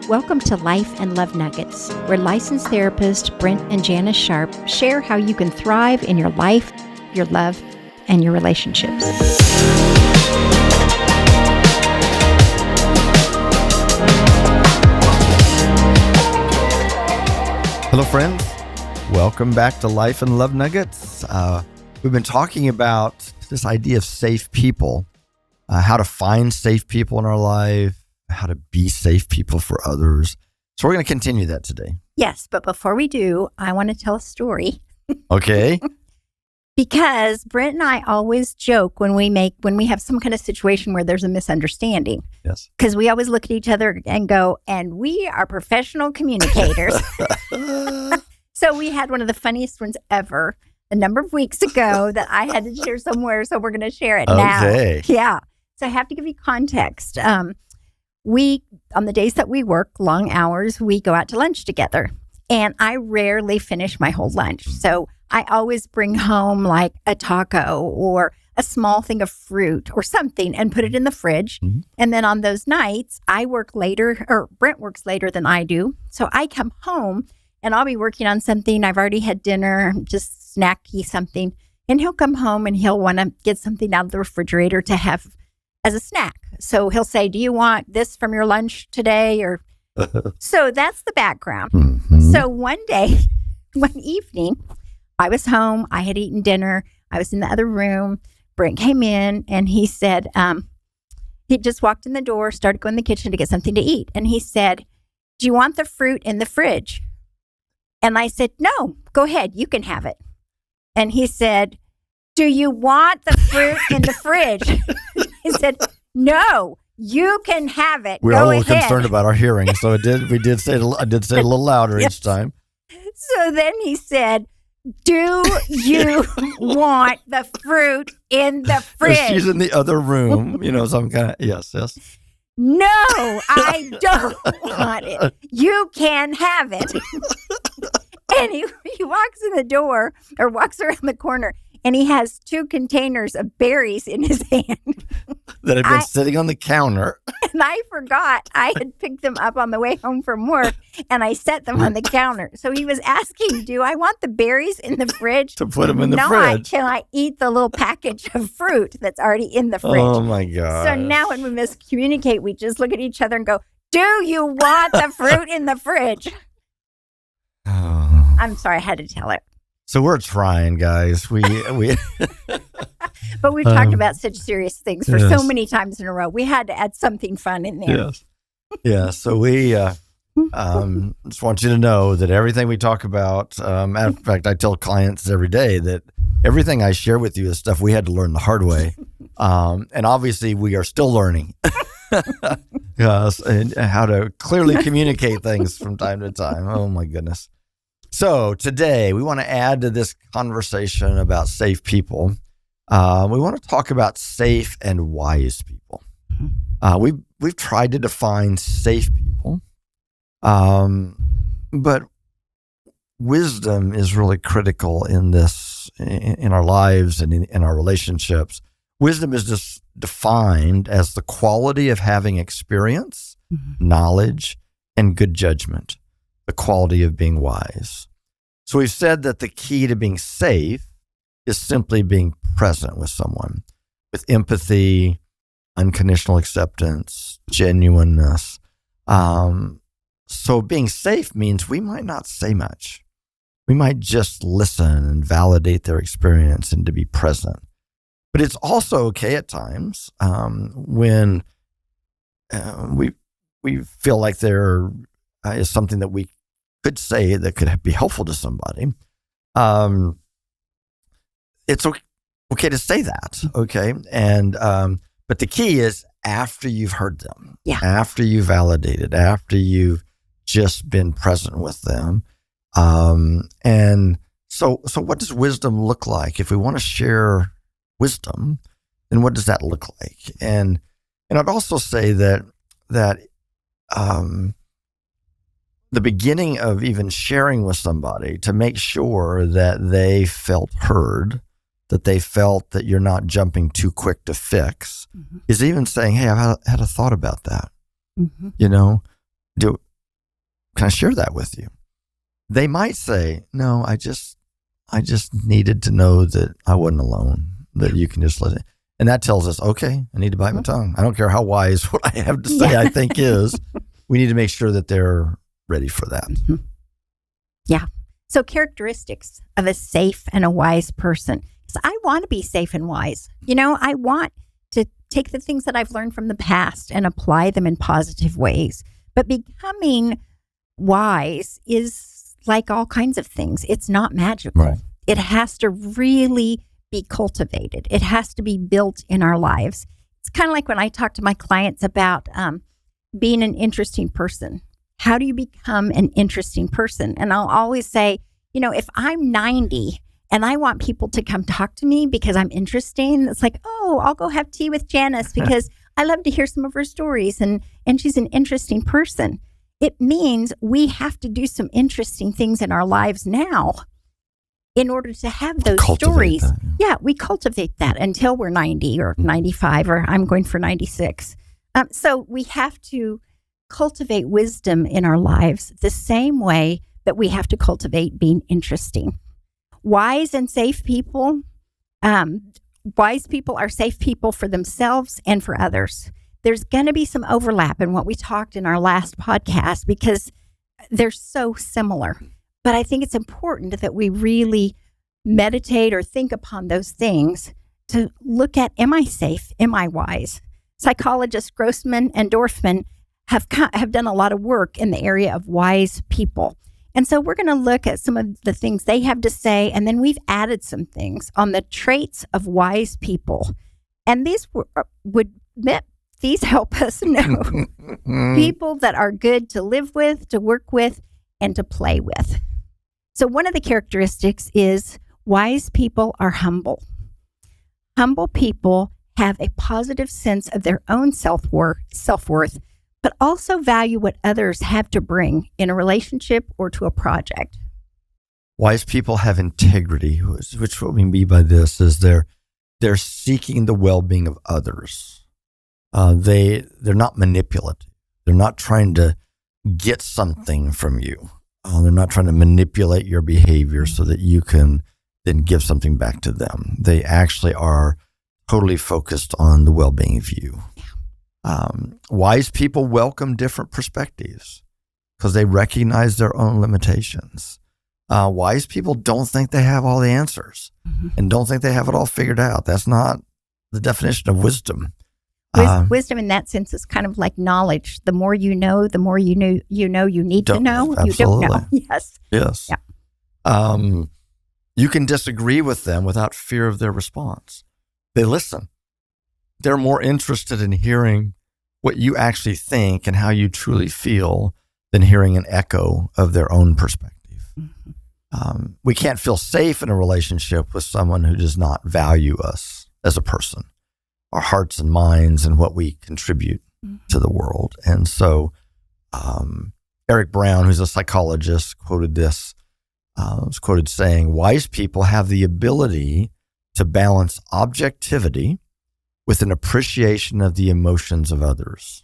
Welcome to Life and Love Nuggets, where licensed therapist Brent and Janis Sharp share how you can thrive in your life, your love, and your relationships. Hello, friends. Welcome back to Life and Love Nuggets. We've been talking about this idea of safe people, how to find safe people in our life, how to be safe people for others. So we're going to continue that today. Yes, but before we do, I want to tell a story. Okay. Because Brent and I always joke when we have some kind of situation where there's a misunderstanding. Yes. Because we always look at each other and go, and we are professional communicators. So we had one of the funniest ones ever a number of weeks ago that I had to share somewhere. So we're going to share it now. Okay. Yeah. So I have to give you context. On the days that we work long hours, we go out to lunch together. And I rarely finish my whole lunch. So I always bring home like a taco or a small thing of fruit or something and put it in the fridge. Mm-hmm. And then on those nights, I work later, or Brent works later than I do. So I come home and I'll be working on something. I've already had dinner, just snacky something. And he'll come home and he'll want to get something out of the refrigerator to have as a snack. So he'll say, do you want this from your lunch today? Or so that's the background. Mm-hmm. So one evening, I was home. I had eaten dinner. I was in the other room. Brent came in and he said, he just walked in the door, started going in the kitchen to get something to eat. And he said, do you want the fruit in the fridge? And I said, no, go ahead. You can have it. And he said, do you want the fruit in the fridge? He said, no, you can have it. We're Go a little ahead. concerned about our hearing, so I did say it a little louder Yes. each time. So then he said, do you want the fruit in the fridge? She's in the other room, some kind of, yes. No, I don't want it. You can have it. And he walks in the door or walks around the corner and he has 2 containers of berries in his hand. That had been sitting on the counter. And I forgot I had picked them up on the way home from work and I set them on the counter. So he was asking, do I want the berries in the fridge? To put them in the fridge. Can I eat the little package of fruit that's already in the fridge? Oh my God. So now when we miscommunicate, we just look at each other and go, do you want the fruit in the fridge? Oh. I'm sorry, I had to tell it. So we're trying, guys. We But we've talked about such serious things for so many times in a row. We had to add something fun in there. Yes. Yeah. So we just want you to know that everything we talk about, in fact, I tell clients every day that everything I share with you is stuff we had to learn the hard way. And obviously we are still learning. Yes, and how to clearly communicate things from time to time. Oh my goodness. So today we want to add to this conversation about safe people. We want to talk about safe and wise people. We've tried to define safe people, but wisdom is really critical in this, in our lives and in our relationships. Wisdom is just defined as the quality of having experience, knowledge, and good judgment. The quality of being wise. So we've said that the key to being safe is simply being present with someone with empathy, unconditional acceptance, genuineness. So being safe means we might not say much. We might just listen and validate their experience and to be present. But it's also okay at times when we feel like there is something that we could say that could be helpful to somebody. It's okay to say that, okay? And but the key is after you've heard them, after you validated, after you've just been present with them. And so what does wisdom look like? If we want to share wisdom, then what does that look like? And I'd also say that the beginning of even sharing with somebody to make sure that they felt heard, that they felt that you're not jumping too quick to fix, is even saying, hey, I've had a thought about that. You know, can I share that with you? They might say, no, I just needed to know that I wasn't alone, that you can just let it. And that tells us, okay, I need to bite my tongue. I don't care how wise what I have to say I think is. We need to make sure that they're ready for that. Mm-hmm. Yeah. So characteristics of a safe and a wise person. So I want to be safe and wise. I want to take the things that I've learned from the past and apply them in positive ways. But becoming wise is like all kinds of things. It's not magical. Right. It has to really be cultivated. It has to be built in our lives. It's kind of like when I talk to my clients about being an interesting person. How do you become an interesting person? And I'll always say, if I'm 90 and I want people to come talk to me because I'm interesting, it's like, oh, I'll go have tea with Janis because I love to hear some of her stories and she's an interesting person. It means we have to do some interesting things in our lives now in order to have those stories. That, yeah, we cultivate that until we're 90 or 95, or I'm going for 96. So we have to cultivate wisdom in our lives the same way that we have to cultivate being interesting. Wise and safe people, wise people are safe people for themselves and for others. There's going to be some overlap in what we talked in our last podcast because they're so similar. But I think it's important that we really meditate or think upon those things to look at, am I safe? Am I wise? Psychologists Grossman and Dorfman have done a lot of work in the area of wise people. And so we're going to look at some of the things they have to say, and then we've added some things on the traits of wise people. And these these help us know people that are good to live with, to work with, and to play with. So one of the characteristics is wise people are humble. Humble people have a positive sense of their own self-worth, but also value what others have to bring in a relationship or to a project. Wise people have integrity, which what we mean by this is they're seeking the well-being of others. They're not manipulative. They're not trying to get something from you. They're not trying to manipulate your behavior so that you can then give something back to them. They actually are totally focused on the well-being of you. Wise people welcome different perspectives because they recognize their own limitations. Wise people don't think they have all the answers and don't think they have it all figured out. That's not the definition of wisdom. Wisdom in that sense is kind of like knowledge. The more you know, the more you need to know. Absolutely. You don't know. Yes. Yes. Yeah. You can disagree with them without fear of their response. They listen. They're more interested in hearing what you actually think and how you truly feel than hearing an echo of their own perspective. Mm-hmm. We can't feel safe in a relationship with someone who does not value us as a person, our hearts and minds, and what we contribute to the world. And so Eric Brown, who's a psychologist, was quoted saying, wise people have the ability to balance objectivity with an appreciation of the emotions of others.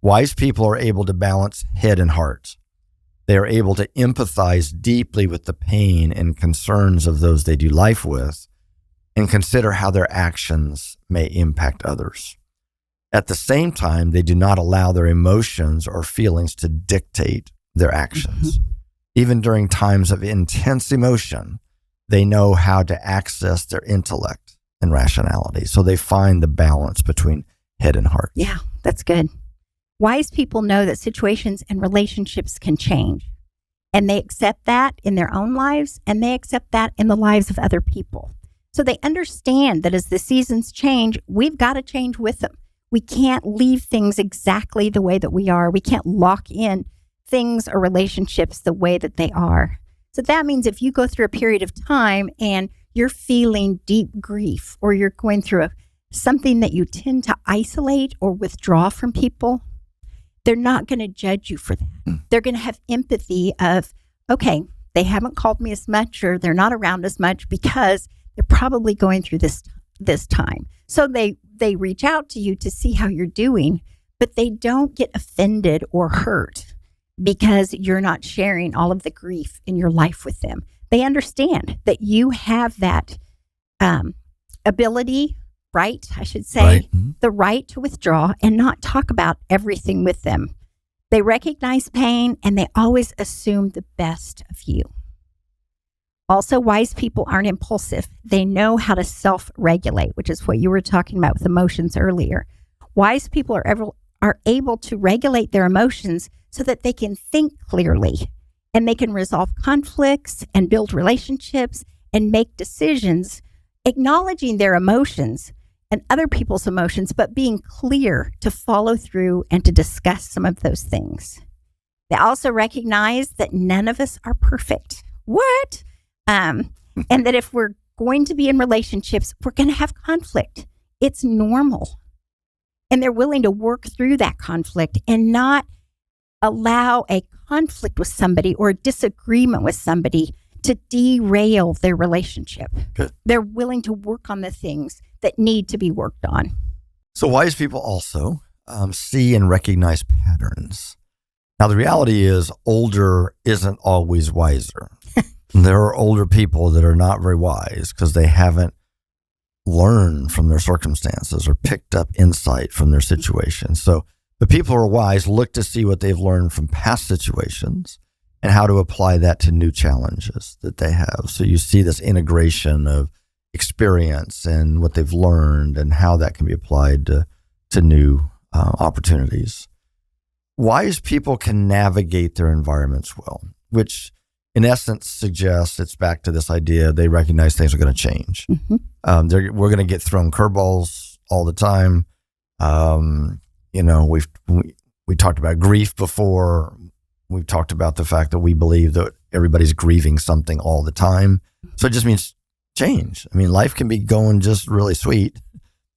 Wise people are able to balance head and heart. They are able to empathize deeply with the pain and concerns of those they do life with and consider how their actions may impact others. At the same time, they do not allow their emotions or feelings to dictate their actions. Mm-hmm. Even during times of intense emotion, they know how to access their intellect and rationality. So they find the balance between head and heart. Yeah, that's good. Wise people know that situations and relationships can change, and they accept that in their own lives, and they accept that in the lives of other people. So they understand that as the seasons change, we've got to change with them. We can't leave things exactly the way that we are. We can't lock in things or relationships the way that they are. So that means if you go through a period of time and you're feeling deep grief, or you're going through something that you tend to isolate or withdraw from people, they're not going to judge you for that. They're going to have empathy of, okay, they haven't called me as much, or they're not around as much because they're probably going through this time. So they reach out to you to see how you're doing, but they don't get offended or hurt. because you're not sharing all of the grief in your life with them. They understand that you have that ability, right? I should say, Right. Mm-hmm. the right to withdraw and not talk about everything with them. They recognize pain and they always assume the best of you. Also, wise people aren't impulsive. They know how to self-regulate, which is what you were talking about with emotions earlier. Wise people are able to regulate their emotions so that they can think clearly and they can resolve conflicts and build relationships and make decisions, acknowledging their emotions and other people's emotions, but being clear to follow through and to discuss some of those things. They also recognize that none of us are perfect. What? And that if we're going to be in relationships, we're going to have conflict. It's normal. And they're willing to work through that conflict and not allow a conflict with somebody or a disagreement with somebody to derail their relationship. Good. They're willing to work on the things that need to be worked on. So wise people also see and recognize patterns. Now, the reality is older isn't always wiser. There are older people that are not very wise because they haven't learned from their circumstances or picked up insight from their situation. So the people who are wise look to see what they've learned from past situations and how to apply that to new challenges that they have. So you see this integration of experience and what they've learned and how that can be applied to new opportunities. Wise people can navigate their environments well, which in essence suggests it's back to this idea they recognize things are going to change. Mm-hmm. We're going to get thrown curveballs all the time. We talked about grief before. We've talked about the fact that we believe that everybody's grieving something all the time. So it just means change. I mean, life can be going just really sweet,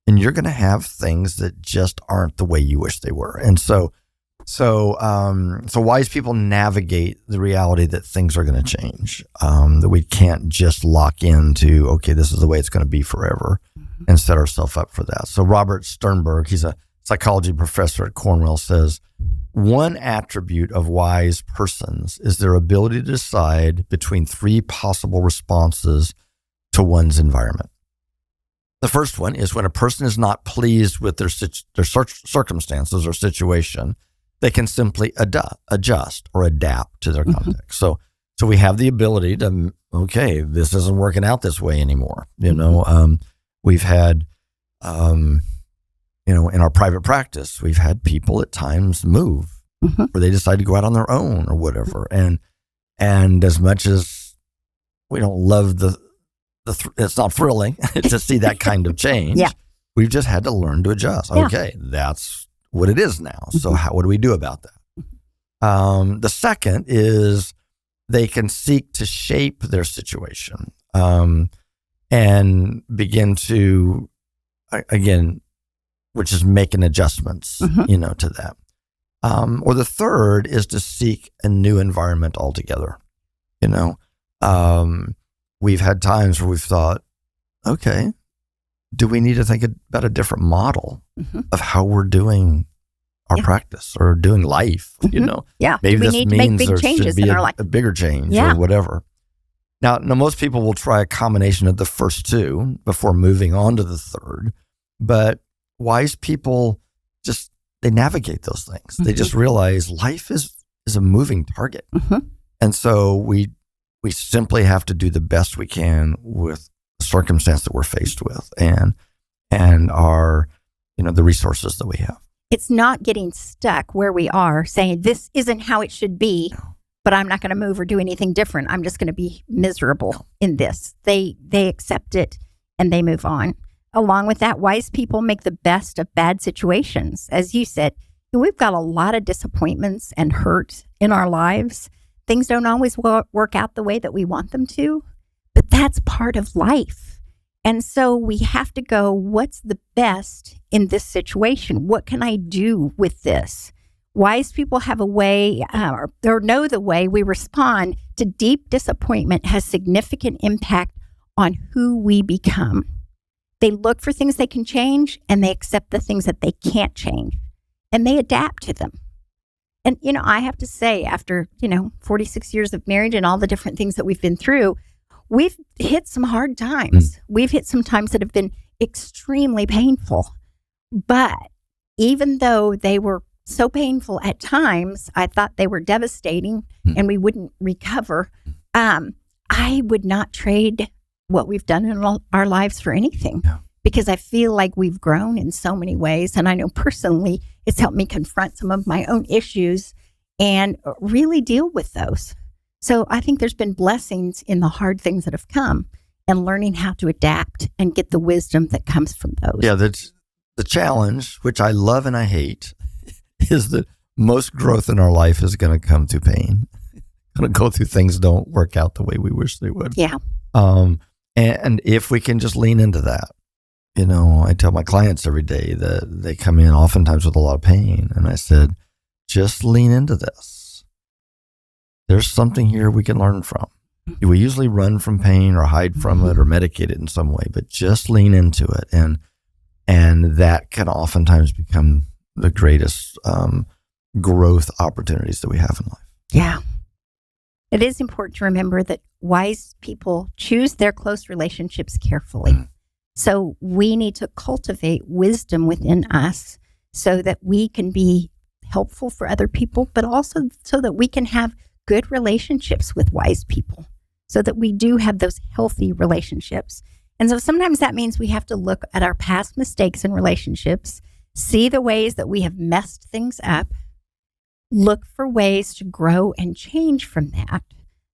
and you're going to have things that just aren't the way you wish they were. And so wise people navigate the reality that things are going to change, that we can't just lock into, okay, this is the way it's going to be forever, and set ourselves up for that. So Robert Sternberg, he's a psychology professor at Cornell, says, one attribute of wise persons is their ability to decide between three possible responses to one's environment. The first one is when a person is not pleased with their circumstances or situation, they can simply adjust or adapt to their context. So we have the ability to, okay, this isn't working out this way anymore. We've had, in our private practice, we've had people at times move or they decide to go out on their own or whatever. And as much as we don't love it's not thrilling to see that kind of change. Yeah. We've just had to learn to adjust. Yeah. Okay, that's what it is now. So what do we do about that? The second is they can seek to shape their situation and begin to, again, which is making adjustments, to that. Or the third is to seek a new environment altogether. We've had times where we've thought, okay, do we need to think about a different model of how we're doing our practice or doing life? Yeah. Maybe we this need means to make big there changes should be in our life. a bigger change Yeah. or whatever. Now, most people will try a combination of the first two before moving on to the third, but wise people they navigate those things. They just realize life is a moving target. And so we simply have to do the best we can with the circumstance that we're faced with and our, the resources that we have. It's not getting stuck where we are saying this isn't how it should be, but I'm not going to move or do anything different. I'm just going to be miserable in this. They accept it and they move on. Along with that, wise people make the best of bad situations. As you said, we've got a lot of disappointments and hurt in our lives. Things don't always work out the way that we want them to, but that's part of life. And so we have to go, what's the best in this situation? What can I do with this? Wise people have a way, or know the way we respond to deep disappointment has significant impact on who we become. They look for things they can change and they accept the things that they can't change and they adapt to them. And, I have to say, after, 46 years of marriage and all the different things that we've been through, we've hit some hard times. We've hit some times that have been extremely painful. But even though they were so painful at times, I thought they were devastating and we wouldn't recover. I would not trade what we've done in our lives for anything. Yeah. Because I feel like we've grown in so many ways. And I know personally it's helped me confront some of my own issues and really deal with those. So I think there's been blessings in the hard things that have come and learning how to adapt and get the wisdom that comes from those. Yeah, that's the challenge, which I love and I hate, is that most growth in our life is going to come through pain. Going to go through things don't work out the way we wish they would. Yeah. And if we can just lean into that. I tell my clients every day that they come in oftentimes with a lot of pain. And I said, just lean into this. There's something here we can learn from. We usually run from pain or hide from it or medicate it in some way, but just lean into it. And that can oftentimes become the greatest growth opportunities that we have in life. Yeah. It is important to remember that wise people choose their close relationships carefully. So we need to cultivate wisdom within us so that we can be helpful for other people, but also so that we can have good relationships with wise people, so that we do have those healthy relationships. And so sometimes that means we have to look at our past mistakes in relationships, see the ways that we have messed things up, look for ways to grow and change from that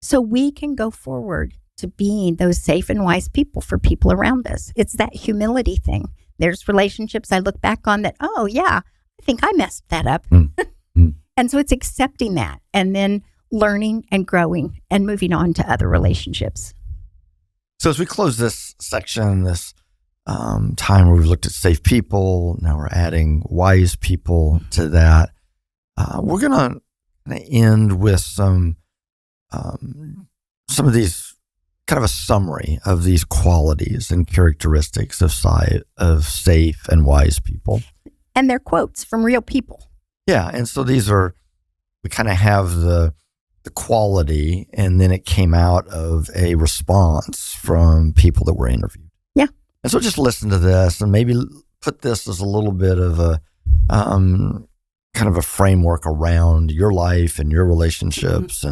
so we can go forward to being those safe and wise people for people around us. It's that humility thing. There's relationships I look back on that, oh yeah, I think I messed that up. And so it's accepting that and then learning and growing and moving on to other relationships. So as we close this section, this time where we've looked at safe people, now we're adding wise people to that. We're going to end with some of these, kind of a summary of these qualities and characteristics of safe and wise people. And they're quotes from real people. Yeah, and so we kind of have the quality, and then it came out of a response from people that were interviewed. Yeah. And so just listen to this and maybe put this as a little bit of a kind of a framework around your life and your relationships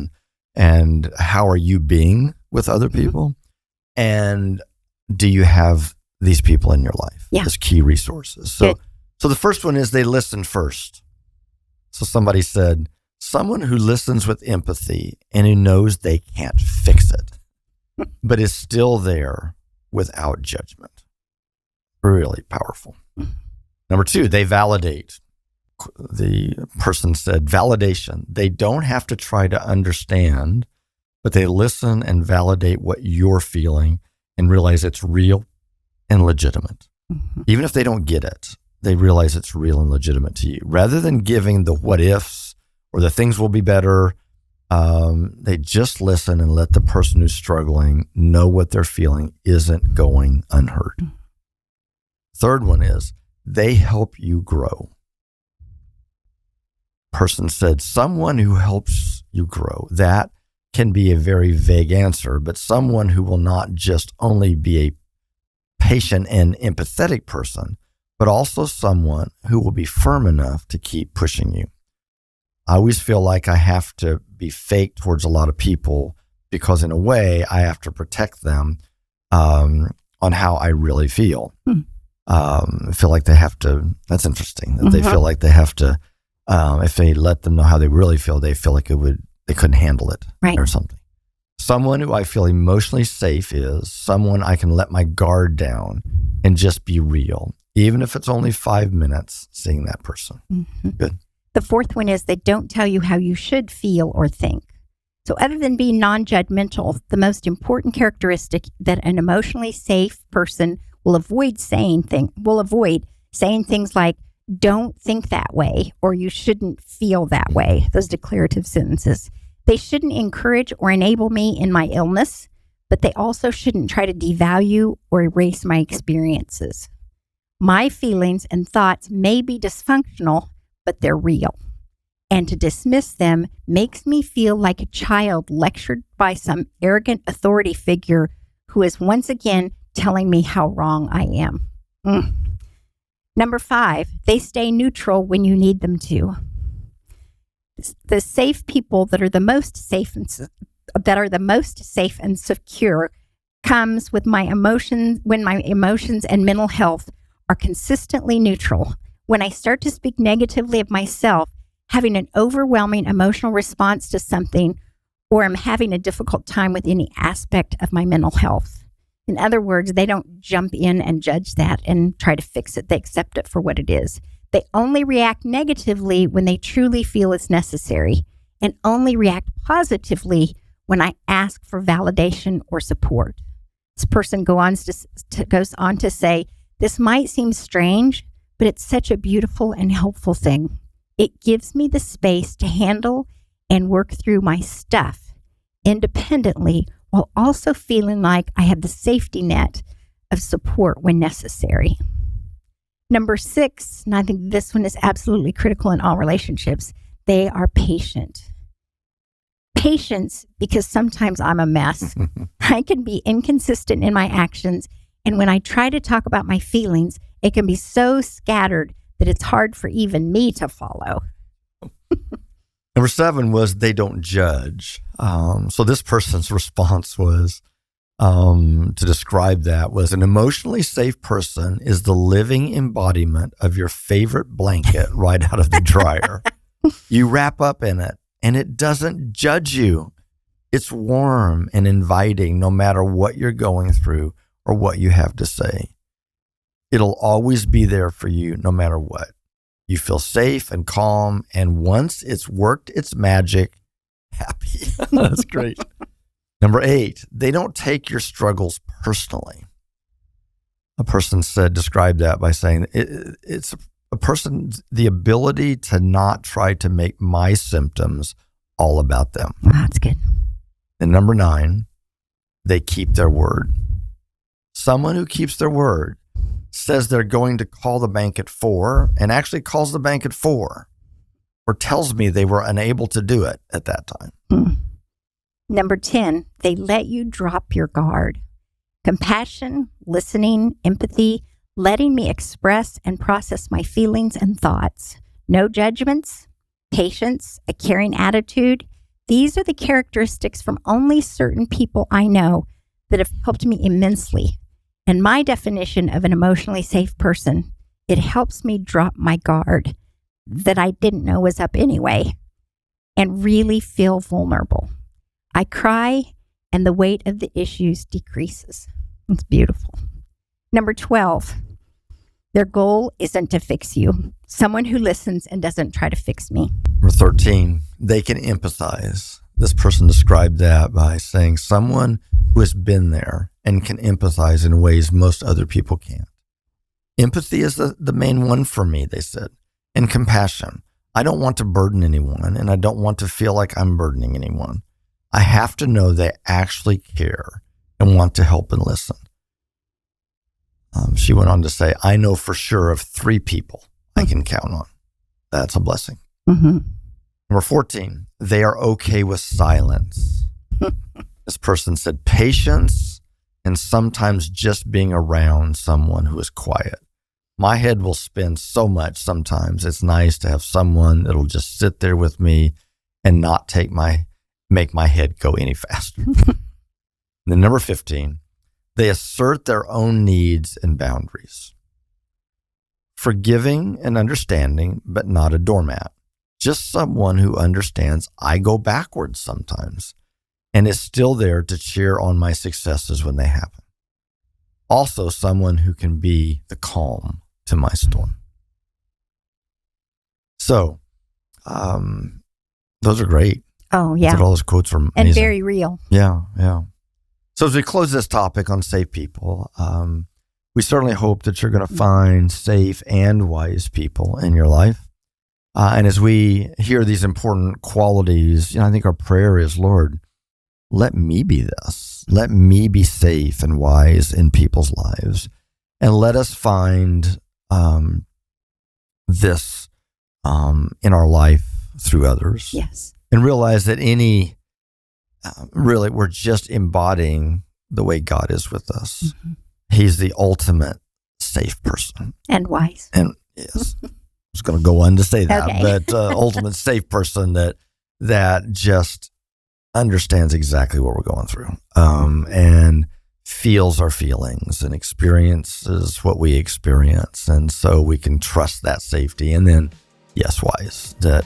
and how are you being with other people? And do you have these people in your life as key resources? So the first one is they listen first. So somebody said, someone who listens with empathy and who knows they can't fix it, but is still there without judgment. Really powerful. Number two, they validate. The person said validation. They don't have to try to understand, but they listen and validate what you're feeling and realize it's real and legitimate. Even if they don't get it, they realize it's real and legitimate to you. Rather than giving the what ifs or the things will be better, they just listen and let the person who's struggling know what they're feeling isn't going unheard. Third one is they help you grow. Person said, someone who helps you grow. That can be a very vague answer, but someone who will not just only be a patient and empathetic person, but also someone who will be firm enough to keep pushing you. I always feel like I have to be fake towards a lot of people because in a way I have to protect them on how I really feel. I feel like they have to, that's interesting, that they feel like they have to, if they let them know how they really feel, they feel like they couldn't handle it or something. Someone who I feel emotionally safe is someone I can let my guard down and just be real, even if it's only 5 minutes seeing that person. Good. The fourth one is they don't tell you how you should feel or think. So other than being non-judgmental, the most important characteristic that an emotionally safe person will avoid saying things like, don't think that way, or you shouldn't feel that way. Those declarative sentences. They shouldn't encourage or enable me in my illness, but they also shouldn't try to devalue or erase my experiences. My feelings and thoughts may be dysfunctional, but they're real. and to dismiss them makes me feel like a child lectured by some arrogant authority figure who is once again telling me how wrong I am. Number 5, they stay neutral when you need them to. The safe people that are the most safe and secure comes with my emotions when my emotions and mental health are consistently neutral. When I start to speak negatively of myself, having an overwhelming emotional response to something, or I'm having a difficult time with any aspect of my mental health. In other words, they don't jump in and judge that and try to fix it. They accept it for what it is. They only react negatively when they truly feel it's necessary, and only react positively when I ask for validation or support. This person goes on to say, this might seem strange, but it's such a beautiful and helpful thing. It gives me the space to handle and work through my stuff independently, while also feeling like I have the safety net of support when necessary. Number 6, and I think this one is absolutely critical in all relationships, they are patient. Patience, because sometimes I'm a mess. I can be inconsistent in my actions, and when I try to talk about my feelings, it can be so scattered that it's hard for even me to follow. Number 7 was they don't judge. So this person's response was, to describe that, was an emotionally safe person is the living embodiment of your favorite blanket right out of the dryer. You wrap up in it, and it doesn't judge you. It's warm and inviting no matter what you're going through or what you have to say. It'll always be there for you no matter what. You feel safe and calm, and once it's worked its magic, happy. That's great. Number 8, they don't take your struggles personally. A person described that by saying it's a person's the ability to not try to make my symptoms all about them. That's good. And number 9, they keep their word. Someone who keeps their word says they're going to call the bank at 4 and actually calls the bank at 4, or tells me they were unable to do it at that time. Number 10, they let you drop your guard. Compassion, listening, empathy, letting me express and process my feelings and thoughts. No judgments, patience, a caring attitude. These are the characteristics from only certain people I know that have helped me immensely. And my definition of an emotionally safe person, it helps me drop my guard that I didn't know was up anyway and really feel vulnerable. I cry and the weight of the issues decreases. It's beautiful. Number 12, their goal isn't to fix you. Someone who listens and doesn't try to fix me. Number 13, they can empathize. This person described that by saying someone who has been there and can empathize in ways most other people can't. Empathy is the main one for me, they said, and compassion. I don't want to burden anyone, and I don't want to feel like I'm burdening anyone. I have to know they actually care and want to help and listen. She went on to say, I know for sure of 3 people I can count on. That's a blessing. Mm-hmm. Number 14, they are okay with silence. This person said patience and sometimes just being around someone who is quiet. My head will spin so much sometimes. It's nice to have someone that'll just sit there with me and not make my head go any faster. Then number 15, they assert their own needs and boundaries. Forgiving and understanding, but not a doormat. Just someone who understands I go backwards sometimes and is still there to cheer on my successes when they happen. Also someone who can be the calm to my storm. So, those are great. Oh, yeah. All those quotes are amazing. And very real. Yeah, yeah. So as we close this topic on safe people, we certainly hope that you're going to find safe and wise people in your life. And as we hear these important qualities, I think our prayer is, Lord, let me be this. Let me be safe and wise in people's lives. And let us find this in our life through others. Yes. And realize that really, we're just embodying the way God is with us. Mm-hmm. He's the ultimate safe person. And wise. And yes, I was going to go on to say that, okay. but ultimate safe person that just understands exactly what we're going through, and feels our feelings and experiences what we experience. And so we can trust that safety. And then, yes, wise, that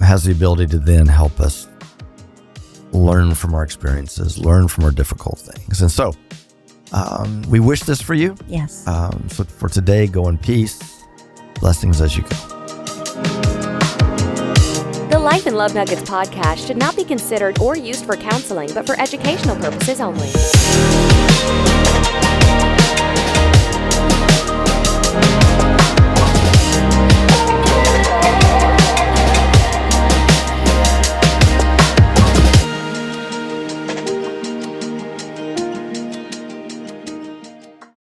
has the ability to then help us learn from our experiences, learn from our difficult things. And so we wish this for you. Yes. So for today, go in peace. Blessings as you go. The Life and Love Nuggets podcast should not be considered or used for counseling, but for educational purposes only.